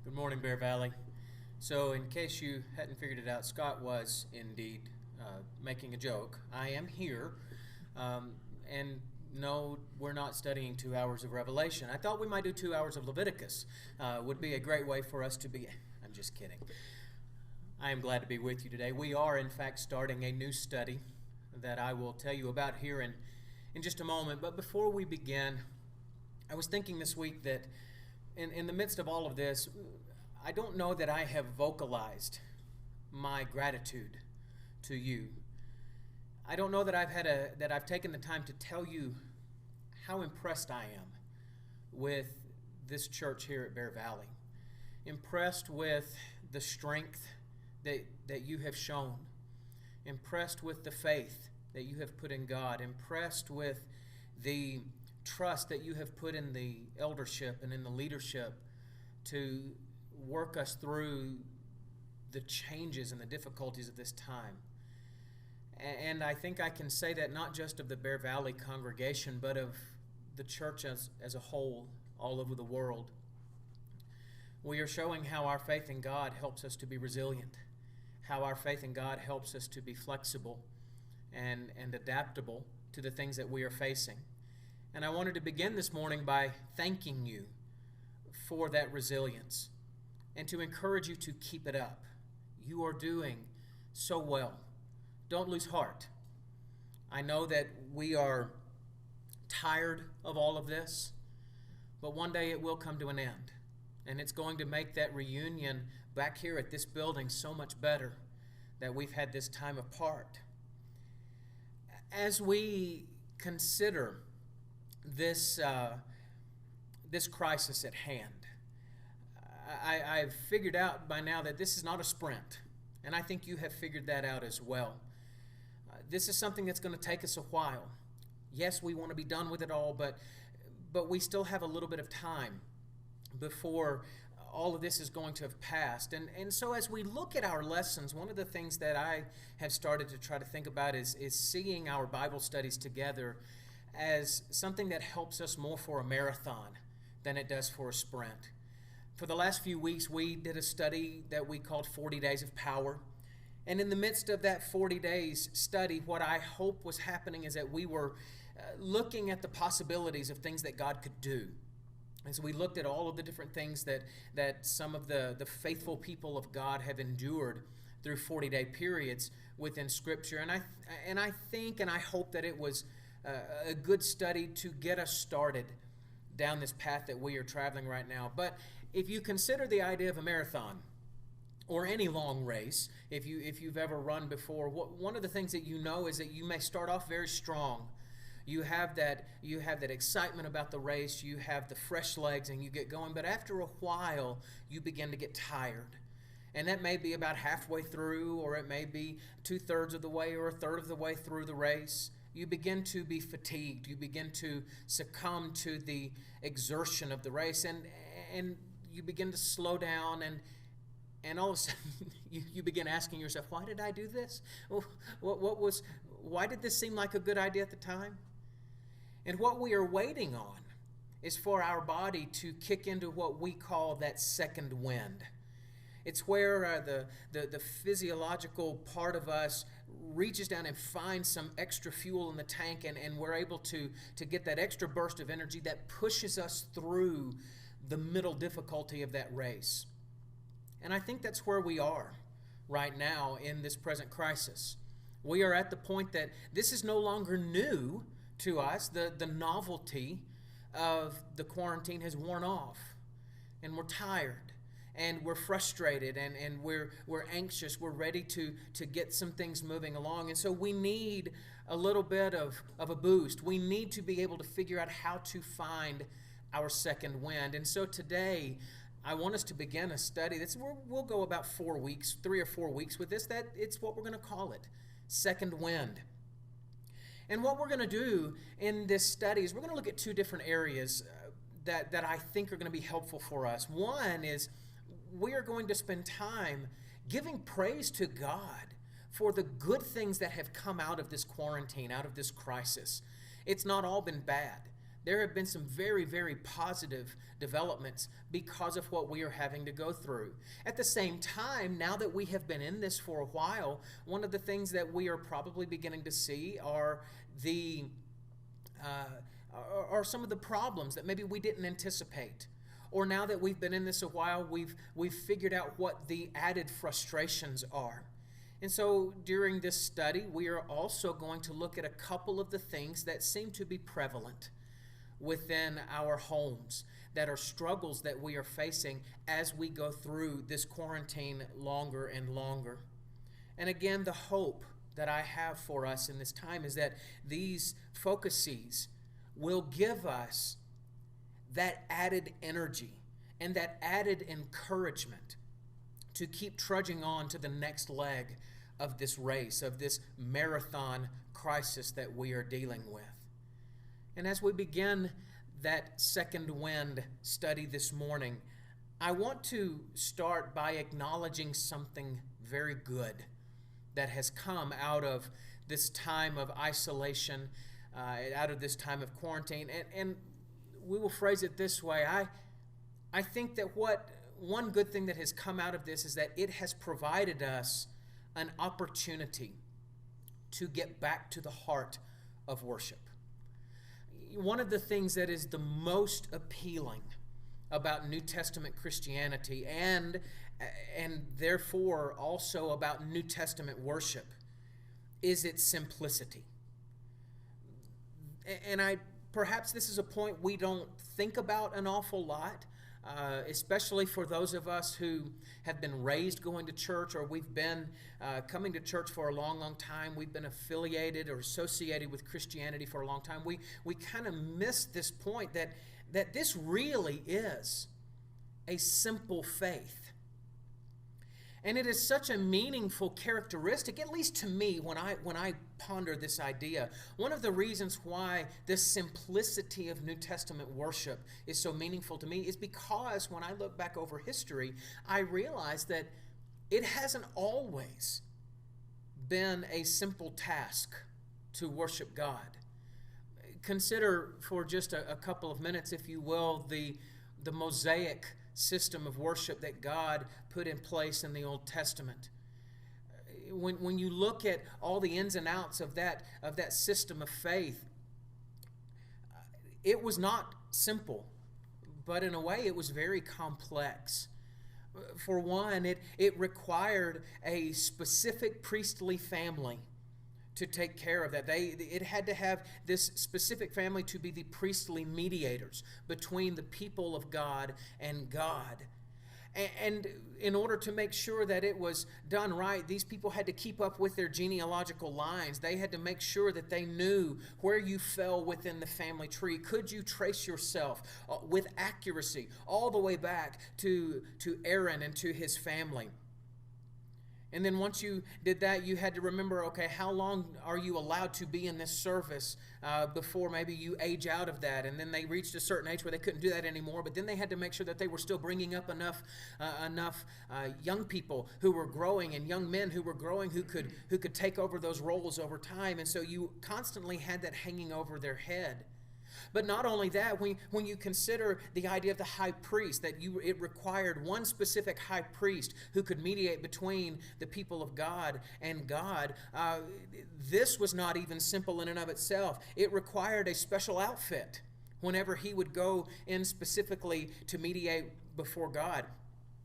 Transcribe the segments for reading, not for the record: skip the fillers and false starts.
Good morning, Bear Valley. So, in case you hadn't figured it out, Scott was indeed making a joke. I am here, and no, we're not studying 2 hours of Revelation. I thought we might do 2 hours of Leviticus. Would be a great way for us to be. I'm just kidding. I am glad to be with you today. We are, in fact, starting a new study that I will tell you about here in just a moment. But before we begin, I was thinking this week that in the midst of all of this, I don't know that I have vocalized my gratitude to you. I don't know that I've taken the time to tell you how impressed I am with this church here at Bear Valley. Impressed with the strength that you have shown. Impressed with the faith that you have put in God. Impressed with the trust that you have put in the eldership and in the leadership to work us through the changes and the difficulties of this time. And I think I can say that not just of the Bear Valley congregation, but of the church as a whole, all over the world. We are showing how our faith in God helps us to be resilient, how our faith in God helps us to be flexible and adaptable to the things that we are facing. And I wanted to begin this morning by thanking you for that resilience and to encourage you to keep it up. You are doing so well. Don't lose heart. I know that we are tired of all of this, but one day it will come to an end. And it's going to make that reunion back here at this building so much better that we've had this time apart. As we consider this crisis at hand, I've figured out by now that this is not a sprint, and I think you have figured that out as well. This is something that's going to take us a while. Yes, we want to be done with it all, but we still have a little bit of time before all of this is going to have passed. And so as we look at our lessons, one of the things that I have started to try to think about is seeing our Bible studies together as something that helps us more for a marathon than it does for a sprint. For the last few weeks, we did a study that we called 40 Days of Power. And in the midst of that 40 days study, what I hope was happening is that we were looking at the possibilities of things that God could do. As we looked at all of the different things that some of the faithful people of God have endured through 40-day periods within Scripture. And I think and I hope that it was a good study to get us started down this path that we are traveling right now. But if you consider the idea of a marathon or any long race, if you've ever run before, one of the things that you know is that you may start off very strong. You have that excitement about the race, you have the fresh legs, and you get going. But after a while, you begin to get tired. And that may be about halfway through, or it may be 2/3 of the way or 1/3 of the way through the race. You begin to be fatigued. You begin to succumb to the exertion of the race, and you begin to slow down, and all of a sudden you begin asking yourself, why did I do this? Why did this seem like a good idea at the time? And what we are waiting on is for our body to kick into what we call that second wind. It's where the physiological part of us reaches down and finds some extra fuel in the tank, and we're able to get that extra burst of energy that pushes us through the middle difficulty of that race. And I think that's where we are right now in this present crisis. We are at the point that this is no longer new to us. The novelty of the quarantine has worn off, and we're tired. And we're frustrated, and we're anxious. We're ready to get some things moving along. And so we need a little bit of a boost. We need to be able to figure out how to find our second wind. And so today, I want us to begin a study. We'll go about 4 weeks, 3 or 4 weeks with this. It's what we're going to call it, second wind. And what we're going to do in this study is we're going to look at 2 different areas that I think are going to be helpful for us. One is we are going to spend time giving praise to God for the good things that have come out of this quarantine, out of this crisis. It's not all been bad. There have been some very, very positive developments because of what we are having to go through. At the same time, now that we have been in this for a while, one of the things that we are probably beginning to see are some of the problems that maybe we didn't anticipate. Or now that we've been in this a while, we've figured out what the added frustrations are. And so during this study, we are also going to look at a couple of the things that seem to be prevalent within our homes, that are struggles that we are facing as we go through this quarantine longer and longer. And again, the hope that I have for us in this time is that these focuses will give us that added energy and that added encouragement to keep trudging on to the next leg of this race, of this marathon crisis that we are dealing with. And as we begin that second wind study this morning, I want to start by acknowledging something very good that has come out of this time of isolation, out of this time of quarantine. And we will phrase it this way. I think that one good thing that has come out of this is that it has provided us an opportunity to get back to the heart of worship. One of the things that is the most appealing about New Testament Christianity and therefore also about New Testament worship is its simplicity. And perhaps this is a point we don't think about an awful lot, especially for those of us who have been raised going to church, or we've been coming to church for a long, long time. We've been affiliated or associated with Christianity for a long time. We kind of miss this point that this really is a simple faith. And it is such a meaningful characteristic, at least to me, when I ponder this idea. One of the reasons why this simplicity of New Testament worship is so meaningful to me is because when I look back over history, I realize that it hasn't always been a simple task to worship God. Consider for just a couple of minutes, if you will, the Mosaic system of worship that God put in place in the Old Testament. When you look at all the ins and outs of that system of faith, it was not simple, but in a way it was very complex. For one, it required a specific priestly family to take care of that. It had to have this specific family to be the priestly mediators between the people of God and God. And in order to make sure that it was done right, these people had to keep up with their genealogical lines. They had to make sure that they knew where you fell within the family tree. Could you trace yourself with accuracy all the way back to Aaron and to his family? And then once you did that, you had to remember, okay, how long are you allowed to be in this service before maybe you age out of that? And then they reached a certain age where they couldn't do that anymore, but then they had to make sure that they were still bringing up enough young people who were growing and young men who were growing who could take over those roles over time. And so you constantly had that hanging over their head. But not only that, when you consider the idea of the high priest, that it required one specific high priest who could mediate between the people of God and God, this was not even simple in and of itself. It required a special outfit whenever he would go in specifically to mediate before God.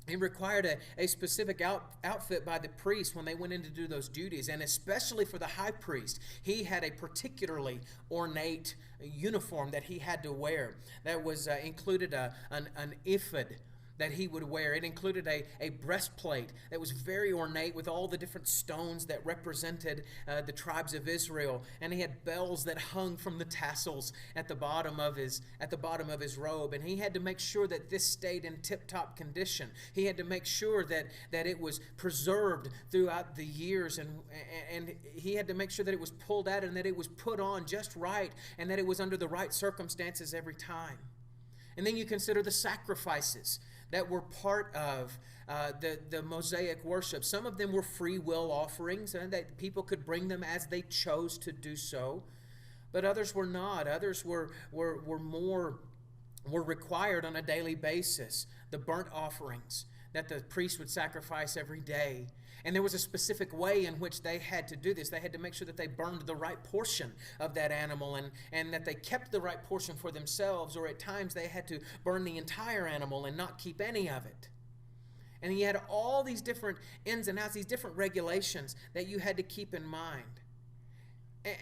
It required a specific outfit by the priest when they went in to do those duties. And especially for the high priest, he had a particularly ornate uniform that he had to wear. That was included an ephod that he would wear. It included a breastplate that was very ornate with all the different stones that represented the tribes of Israel. And he had bells that hung from the tassels at the bottom of his robe. And he had to make sure that this stayed in tip-top condition. He had to make sure that it was preserved throughout the years, and he had to make sure that it was pulled out and that it was put on just right and that it was under the right circumstances every time. And then you consider the sacrifices that were part of the Mosaic worship. Some of them were free will offerings, and that people could bring them as they chose to do so. but others were not. Others were required on a daily basis. The burnt offerings that the priest would sacrifice every day. And there was a specific way in which they had to do this. They had to make sure that they burned the right portion of that animal and that they kept the right portion for themselves, or at times they had to burn the entire animal and not keep any of it. And he had all these different ins and outs, these different regulations that you had to keep in mind.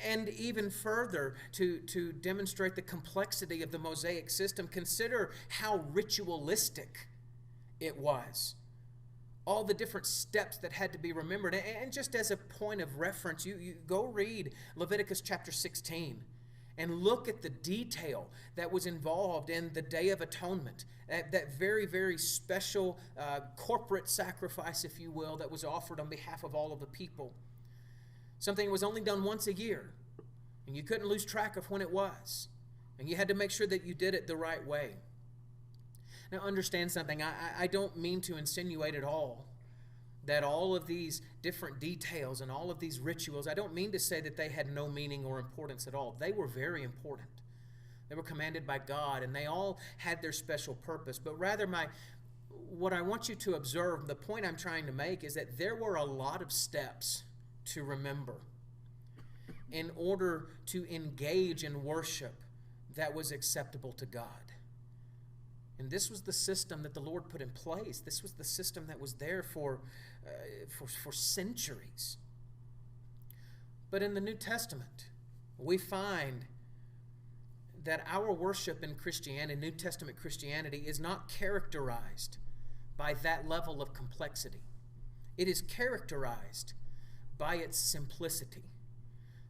And even further, to demonstrate the complexity of the Mosaic system, consider how ritualistic it was. All the different steps that had to be remembered. And just as a point of reference, you go read Leviticus chapter 16 and look at the detail that was involved in the Day of Atonement, that very, very special corporate sacrifice, if you will, that was offered on behalf of all of the people. Something that was only done once a year, and you couldn't lose track of when it was. And you had to make sure that you did it the right way. Now understand something, I don't mean to insinuate at all that all of these different details and all of these rituals, I don't mean to say that they had no meaning or importance at all. They were very important. They were commanded by God, and they all had their special purpose. But rather, what I want you to observe, the point I'm trying to make, is that there were a lot of steps to remember in order to engage in worship that was acceptable to God. And this was the system that the Lord put in place. This was the system that was there for centuries. But in the New Testament, we find that our worship in Christianity, New Testament Christianity, is not characterized by that level of complexity. It is characterized by its simplicity.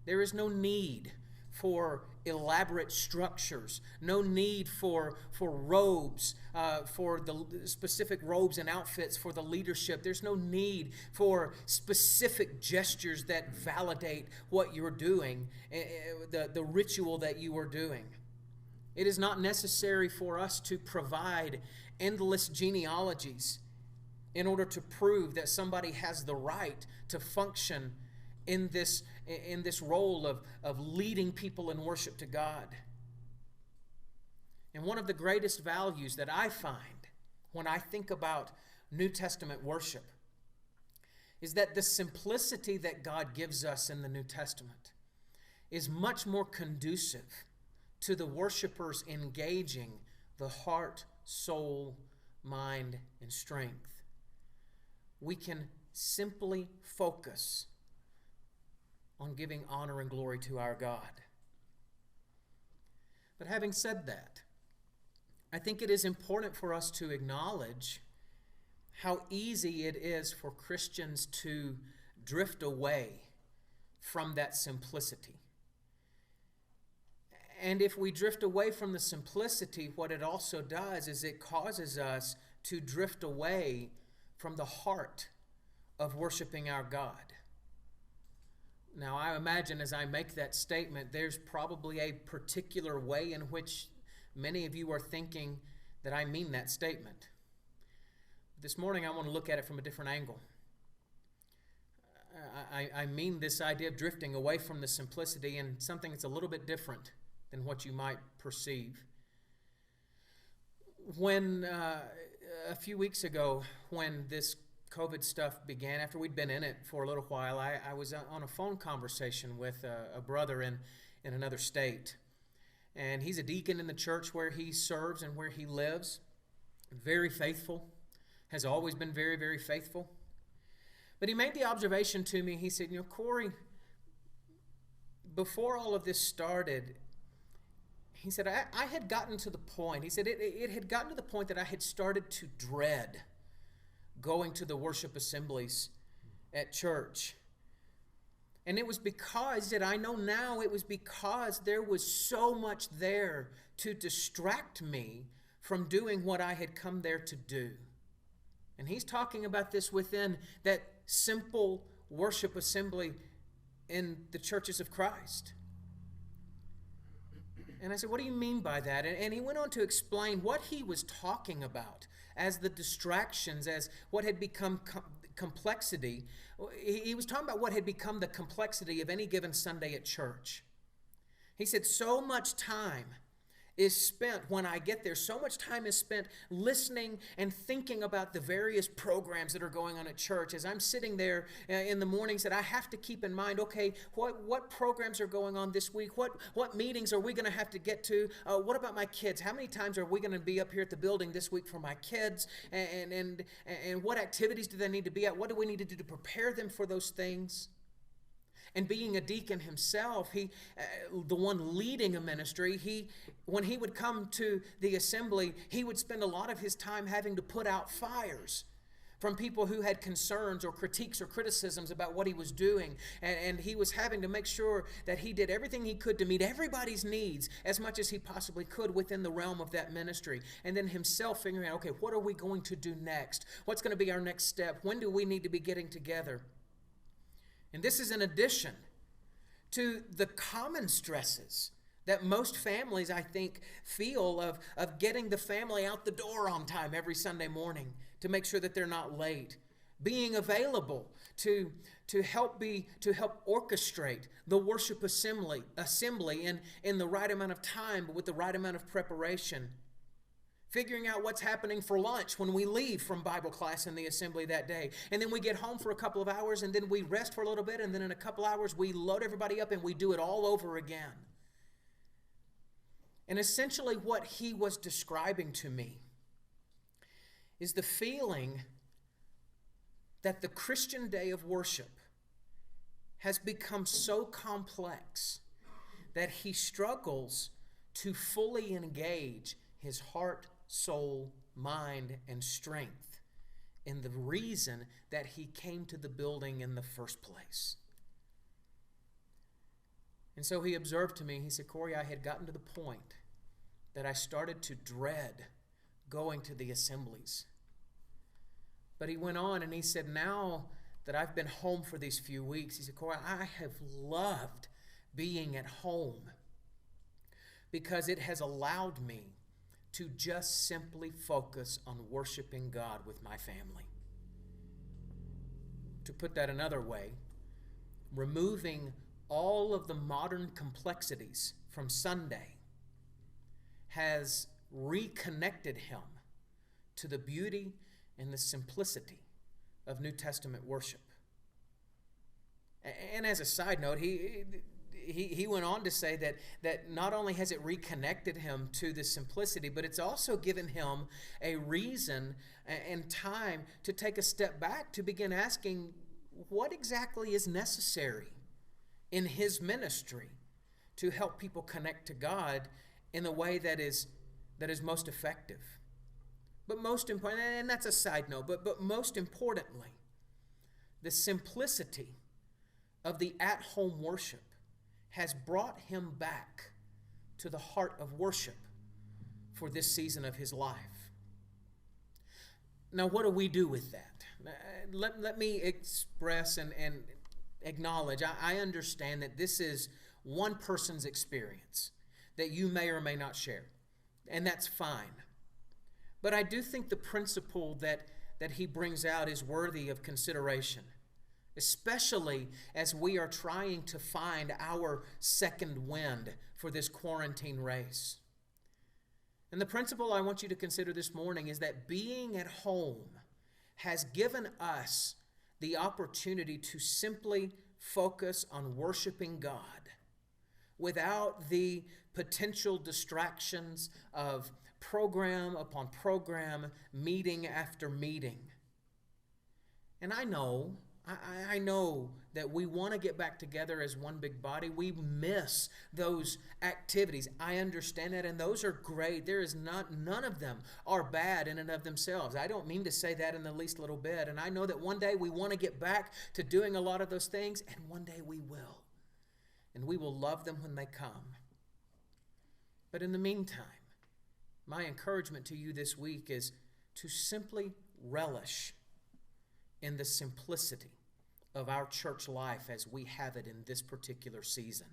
There is no need for elaborate structures, no need for robes, for the specific robes and outfits for the leadership. There's no need for specific gestures that validate what you're doing, the ritual that you are doing. It is not necessary for us to provide endless genealogies in order to prove that somebody has the right to function in this role of leading people in worship to God. And one of the greatest values that I find when I think about New Testament worship is that the simplicity that God gives us in the New Testament is much more conducive to the worshipers engaging the heart, soul, mind, and strength. We can simply focus on giving honor and glory to our God. But having said that, I think it is important for us to acknowledge how easy it is for Christians to drift away from that simplicity. And if we drift away from the simplicity, what it also does is it causes us to drift away from the heart of worshiping our God. Now, I imagine as I make that statement, there's probably a particular way in which many of you are thinking that I mean that statement. This morning, I want to look at it from a different angle. I mean this idea of drifting away from the simplicity and something that's a little bit different than what you might perceive. When a few weeks ago, when this COVID stuff began, after we'd been in it for a little while, I was on a phone conversation with a brother in another state. And he's a deacon in the church where he serves and where he lives. Very faithful, has always been very, very faithful. But he made the observation to me, he said, Cory, before all of this started, he said, I had gotten to the point, he said, it had gotten to the point that I had started to dread going to the worship assemblies at church. And it was because, I know now, it was because there was so much there to distract me from doing what I had come there to do. And he's talking about this within that simple worship assembly in the churches of Christ. And I said, what do you mean by that? And he went on to explain what he was talking about as the distractions, as what had become complexity. He was talking about what had become the complexity of any given Sunday at church. He said, so much time is spent when I get there. So much time is spent listening and thinking about the various programs that are going on at church. As I'm sitting there in the mornings, that I have to keep in mind, okay, what programs are going on this week? What meetings are we going to have to get to? What about my kids? How many times are we going to be up here at the building this week for my kids? And what activities do they need to be at? What do we need to do to prepare them for those things? And being a deacon himself, the one leading a ministry, when he would come to the assembly, he would spend a lot of his time having to put out fires from people who had concerns or critiques or criticisms about what he was doing. And he was having to make sure that he did everything he could to meet everybody's needs as much as he possibly could within the realm of that ministry. And then himself figuring out, okay, what are we going to do next? What's going to be our next step? When do we need to be getting together? And this is in addition to the common stresses that most families, I think, feel of getting the family out the door on time every Sunday morning to make sure that they're not late. Being available to help orchestrate the worship assembly in the right amount of time, but with the right amount of preparation. Figuring out what's happening for lunch when we leave from Bible class in the assembly that day. And then we get home for a couple of hours, and then we rest for a little bit, and then in a couple hours we load everybody up and we do it all over again. And essentially what he was describing to me is the feeling that the Christian day of worship has become so complex that he struggles to fully engage his heart, soul, mind, and strength in the reason that he came to the building in the first place. And so he observed to me, he said, Cory, I had gotten to the point that I started to dread going to the assemblies. But he went on and he said, now that I've been home for these few weeks, he said, Cory, I have loved being at home because it has allowed me to just simply focus on worshiping God with my family. To put that another way, removing all of the modern complexities from Sunday has reconnected him to the beauty and the simplicity of New Testament worship. And as a side note, he went on to say that not only has it reconnected him to the simplicity, but it's also given him a reason and time to take a step back to begin asking what exactly is necessary in his ministry to help people connect to God in the way that is most effective. But most important, and that's a side note, but most importantly, the simplicity of the at-home worship has brought him back to the heart of worship for this season of his life. Now, what do we do with that? Let me express and acknowledge, I understand that this is one person's experience that you may or may not share, and that's fine. But I do think the principle that he brings out is worthy of consideration, especially as we are trying to find our second wind for this quarantine race. And the principle I want you to consider this morning is that being at home has given us the opportunity to simply focus on worshiping God without the potential distractions of program upon program, meeting after meeting. And I know that we want to get back together as one big body. We miss those activities. I understand that, and those are great. There is none of them are bad in and of themselves. I don't mean to say that in the least little bit. And I know that one day we want to get back to doing a lot of those things, and one day we will. And we will love them when they come. But in the meantime, my encouragement to you this week is to simply relish in the simplicity of our church life as we have it in this particular season.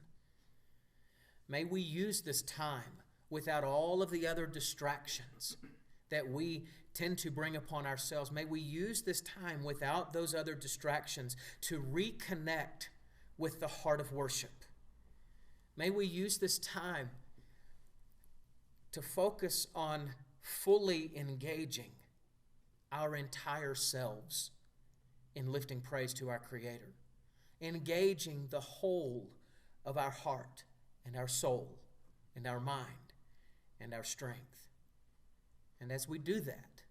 May we use this time without all of the other distractions that we tend to bring upon ourselves. May we use this time without those other distractions to reconnect with the heart of worship. May we use this time to focus on fully engaging our entire selves in lifting praise to our Creator, engaging the whole of our heart and our soul and our mind and our strength. And as we do that,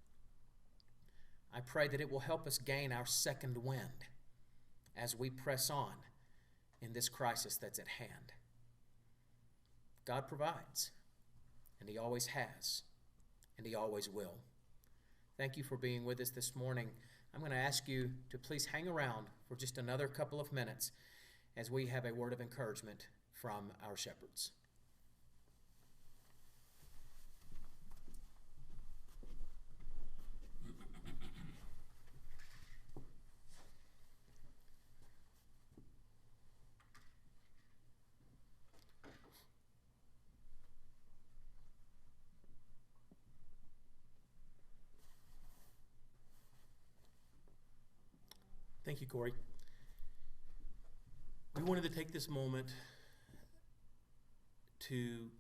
I pray that it will help us gain our second wind as we press on in this crisis that's at hand. God provides, and He always has, and He always will. Thank you for being with us this morning. I'm going to ask you to please hang around for just another couple of minutes as we have a word of encouragement from our shepherds. Thank you, Cory. We wanted to take this moment to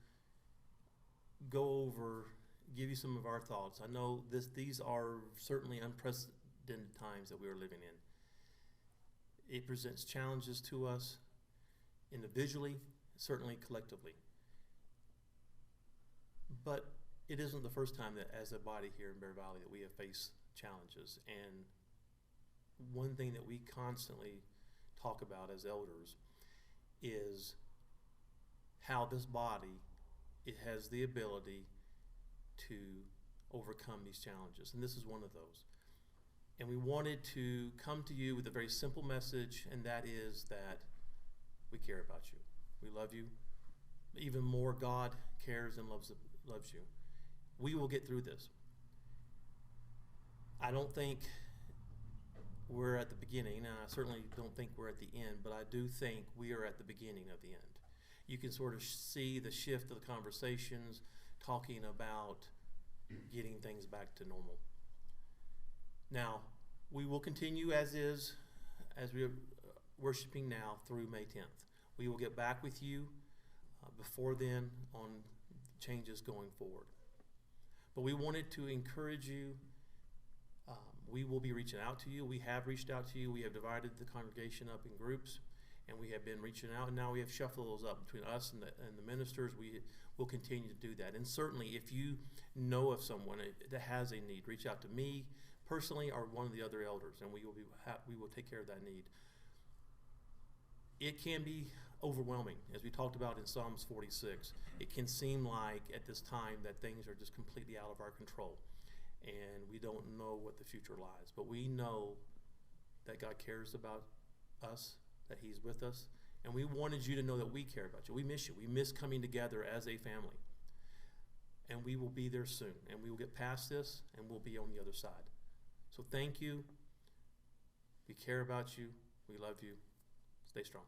go over, give you some of our thoughts. I know these are certainly unprecedented times that we are living in. It presents challenges to us individually, certainly collectively. But it isn't the first time that as a body here in Bear Valley that we have faced challenges. And one thing that we constantly talk about as elders is how this body, it has the ability to overcome these challenges. And this is one of those. And we wanted to come to you with a very simple message, and that is that we care about you. We love you. Even more, God cares and loves you. We will get through this. I don't think we're at the beginning, and I certainly don't think we're at the end, but I do think we are at the beginning of the end. You can sort of see the shift of the conversations, talking about getting things back to normal. Now, we will continue as is, as we are worshiping now through May 10th. We will get back with you before then on changes going forward. But we wanted to encourage you. We will be reaching out to you. We have reached out to you. We have divided the congregation up in groups, and we have been reaching out, and now we have shuffled those up between us and the ministers. We will continue to do that. And certainly, if you know of someone that has a need, reach out to me personally or one of the other elders, and we will take care of that need. It can be overwhelming, as we talked about in Psalms 46. It can seem like at this time that things are just completely out of our control, and we don't know what the future lies. But we know that God cares about us, that He's with us, and we wanted you to know that we care about you. We miss you. We miss coming together as a family, and we will be there soon, and we will get past this, and we'll be on the other side. So thank you. We care about you. We love you. Stay strong.